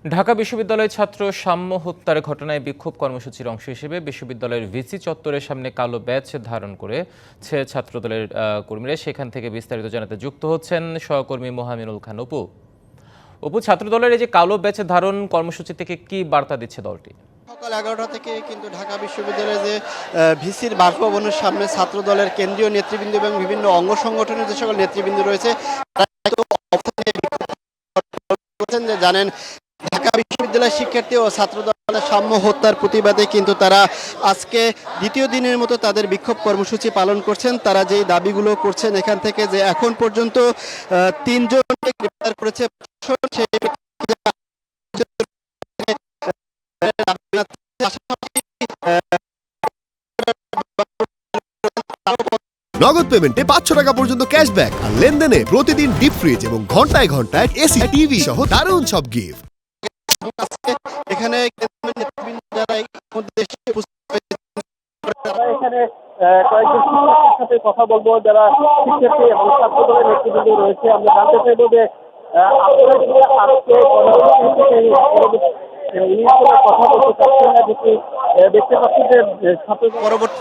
ঢাকা বিশ্ববিদ্যালয়ের ছাত্র সাম্য হত্যার ঘটনায় বিক্ষোভ কর্মসূচির অংশ হিসেবে বিশ্ববিদ্যালয়ের ভিসি চত্বরের সামনে কালো ব্যাজ ধারণ করেছে ছাত্রদলের কর্মীরা। সেখান থেকে বিস্তারিত জানাতে যুক্ত হচ্ছেন সহকর্মী মোহামিনুল খান। অপু, ছাত্রদলের এই যে কালো ব্যাজ ধারণ কর্মসূচি থেকে কি বার্তা দিচ্ছে দলটি? সকাল 11টা থেকে কিন্তু ঢাকা বিশ্ববিদ্যালয়ে যে ভিসির বাসভবনের সামনে ছাত্র দলের কেন্দ্রীয় নেতৃবৃন্দ এবং বিভিন্ন অঙ্গ সংগঠনের যে সকল নেতৃবৃন্দ রয়েছে তারা কিন্তু অবস্থানে করছেন। যে জানেন, ঢাকা বিশ্ববিদ্যালয়ের শিক্ষার্থী ও ছাত্র দলের সাম্য হত্যার প্রতিবাদে কিন্তু তারা আজকে দ্বিতীয় দিনের মতো তাদের বিক্ষোভ কর্মসূচি পালন করছেন। তারা যেই দাবিগুলো করছেন এখান থেকে, যে এখন পর্যন্ত 3 জনকে গ্রেফতার করেছে সেই নগদ পেমেন্টে 500 টাকা পর্যন্ত ক্যাশব্যাক আর লেনদেনে প্রতিদিন ডিপ ফ্রিজ এবং ঘন্টায় ঘন্টায় এসি টিভি সহ দারুণ সব গিফট। এখানে নেতৃবৃন্দ যারা মধ্যে এসে উপস্থিত হয়েছে, এখানে কয়েকজন শিক্ষকের সাথে কথা বলবো, যারা শিক্ষার্থী এবং ছাত্র দলের নেতৃবৃন্দ রয়েছে। আমরা জানতে চাইবো যে আপনারা কি আজকে উনি আসলে কথা বলতে চাচ্ছেন না, যেটি দেখতে পাচ্ছি যে ছাত্র পরবর্তী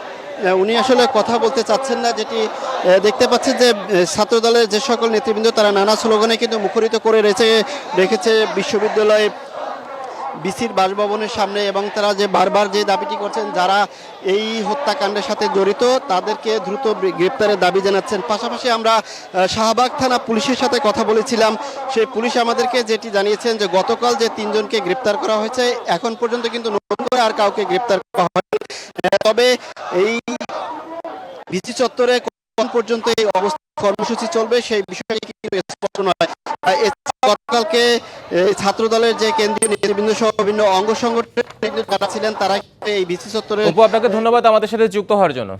উনি আসলে কথা বলতে চাচ্ছেন না, যেটি দেখতে পাচ্ছেন যে ছাত্র দলের যে সকল নেতৃবৃন্দ তারা নানা স্লোগানে কিন্তু মুখরিত করে রেখেছে বিশ্ববিদ্যালয়ে বিসির বাসভবনের সামনে, এবং তারা যে বারবার যে দাবিটি করছেন, যারা এই হত্যাকাণ্ডের সাথে জড়িত তাদেরকে দ্রুত গ্রেপ্তারের দাবি জানাচ্ছেন। পাশাপাশি আমরা শাহবাগ থানা পুলিশের সাথে কথা বলেছিলাম। সেই পুলিশ আমাদেরকে যেটি জানিয়েছেন যে গতকাল যে 3 জনকে গ্রেপ্তার করা হয়েছে, এখন পর্যন্ত কিন্তু নতুন করে আর কাউকে গ্রেপ্তার করা হয়নি। তবে এই ভিসি চত্বরে কোন পর্যন্ত এই অবস্থা কর্মসূচি চলবে সেই বিষয়টি কিন্তু স্পষ্ট নয়। গতকালকে ছাত্র দলের যে কেন্দ্রীয় নেতৃবৃন্দ সহ বিভিন্ন অঙ্গ সংগঠনের যারা ছিলেন তারা এই ভিসি চত্বরে। অপু, আপনাকে ধন্যবাদ আমাদের সাথে যুক্ত হওয়ার জন্য।